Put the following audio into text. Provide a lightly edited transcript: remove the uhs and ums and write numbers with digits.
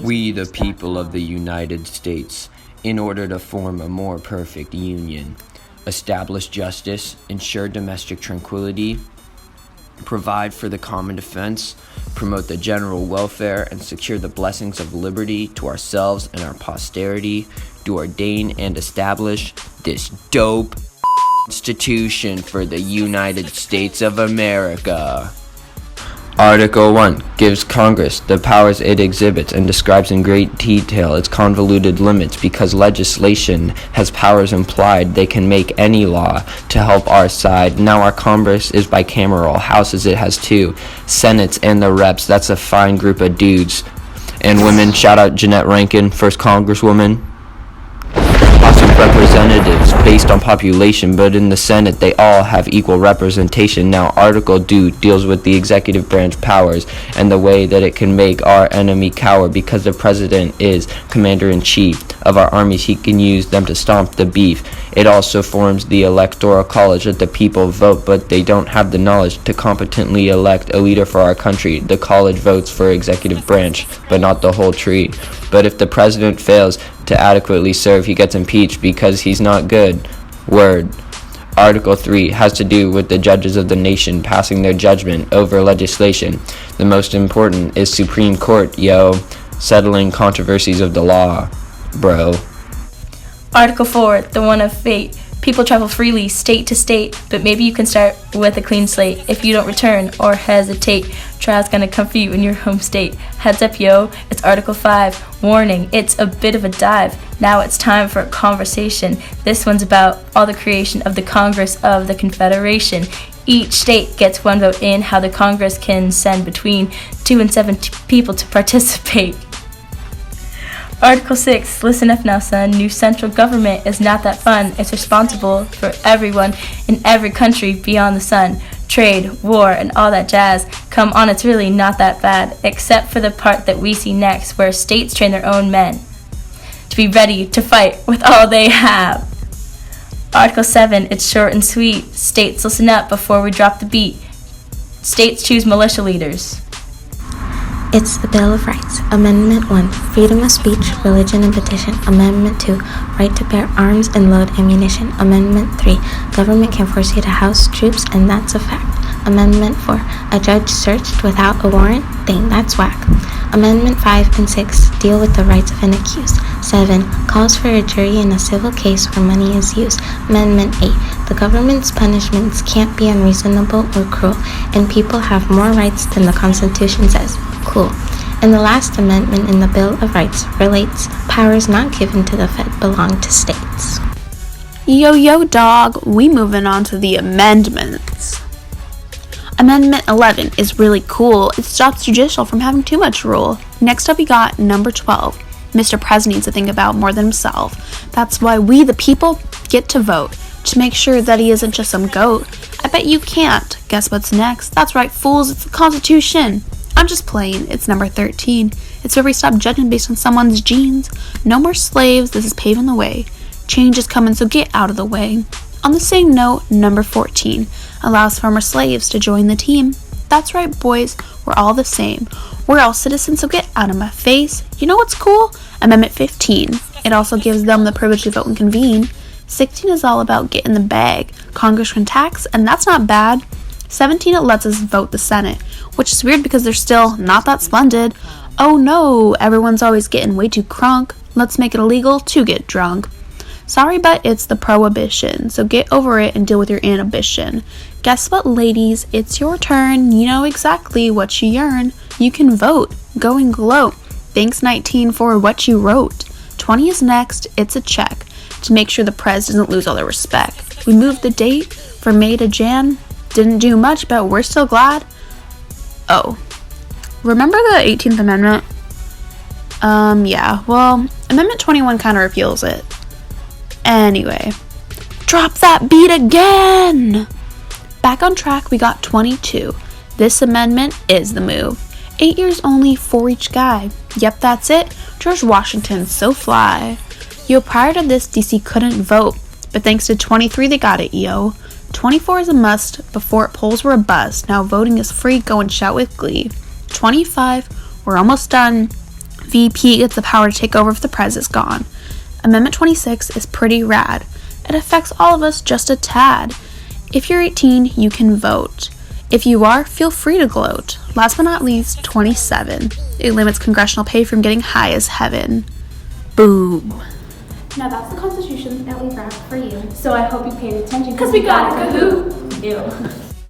We, the people of the United States, in order to form a more perfect union, establish justice, ensure domestic tranquility, provide for the common defense, promote the general welfare, and secure the blessings of liberty to ourselves and our posterity, do ordain and establish this dope Constitution for the United States of America. Article 1 gives Congress the powers it exhibits and describes in great detail its convoluted limits. Because legislation has powers implied, they can make any law to help our side. Now our Congress is bicameral. Houses it has two. Senates and the reps, that's a fine group of dudes. And women, shout out Jeanette Rankin, first Congresswoman. House of Representatives based on population, but in the Senate they all have equal representation. Now Article 2 deals with the executive branch powers and the way that it can make our enemy cower. Because the president is commander-in-chief of our armies, he can use them to stomp the beef. It also forms the electoral college that the people vote, but they don't have the knowledge to competently elect a leader for our country. The college votes for executive branch, but not the whole tree. But if the president fails to adequately serve, he gets impeached because he's not good. Word. Article 3 has to do with the judges of the nation passing their judgment over legislation. The most important is Supreme Court, settling controversies of the law, bro. Article 4, the one of fate. People travel freely, state to state, but maybe you can start with a clean slate. If you don't return or hesitate, trial's gonna come for you in your home state. Heads up, it's Article 5. Warning, it's a bit of a dive. Now it's time for a conversation. This one's about all the creation of the Congress of the Confederation. Each state gets one vote in how the Congress can send between 2 and 7 people to participate. Article 6, listen up now, son. New central government is not that fun. It's responsible for everyone in every country beyond the sun. Trade, war, and all that jazz. Come on, it's really not that bad, except for the part that we see next, where states train their own men to be ready to fight with all they have. Article 7, it's short and sweet. States, listen up before we drop the beat. States choose militia leaders. It's the Bill of Rights. Amendment 1, freedom of speech, religion, and petition. Amendment 2, right to bear arms and load ammunition. Amendment 3, government can force you to house troops, and that's a fact. Amendment 4, a judge searched without a warrant? Dang, that's whack. Amendment 5 and 6 deal with the rights of an accused. 7, calls for a jury in a civil case where money is used. Amendment 8, the government's punishments can't be unreasonable or cruel, and people have more rights than the Constitution says. Cool. And the last amendment in the Bill of Rights relates powers not given to the Fed belong to states. Yo, dog, we moving on to the amendments. Amendment 11 is really cool. It stops judicial from having too much rule. Next up we got number 12. Mr. President needs to think about more than himself. That's why we, the people, get to vote, to make sure that he isn't just some goat. I bet you can't. Guess what's next? That's right, fools, it's the Constitution. I'm just playing. It's number 13. It's where we stop judging based on someone's genes. No more slaves, this is paving the way. Change is coming, so get out of the way. On the same note, number 14 allows former slaves to join the team. That's right, boys, we're all the same. We're all citizens, so get out of my face. You know what's cool? Amendment 15. It also gives them the privilege to vote and convene. 16 is all about getting the bag. Congress can tax, and that's not bad. 17, it lets us vote the Senate, which is weird because they're still not that splendid. Oh no, everyone's always getting way too crunk. Let's make it illegal to get drunk. Sorry, but it's the prohibition, so get over it and deal with your inhibition. Guess what, ladies? It's your turn. You know exactly what you yearn. You can vote. Go and gloat. Thanks, 19, for what you wrote. 20 is next. It's a check to make sure the prez doesn't lose all their respect. We moved the date from May to Jan. Didn't do much, but we're still glad. Oh, remember the 18th Amendment? Yeah, well, Amendment 21 kind of repeals it. Anyway, drop that beat again! Back on track, we got 22. This amendment is the move. 8 years only for each guy. Yep, that's it. George Washington, so fly. Prior to this, DC couldn't vote, but thanks to 23, they got it, 24 is a must. Before it, polls were a bust. Now voting is free. Go and shout with glee. 25, we're almost done. VP gets the power to take over if the pres is gone. Amendment 26 is pretty rad. It affects all of us just a tad. If you're 18, you can vote. If you are, feel free to gloat. Last but not least, 27. It limits congressional pay from getting high as heaven. Boom. Now that's the Constitution that we brought for you. So I hope you paid attention Because we got a Kahoot! Ew.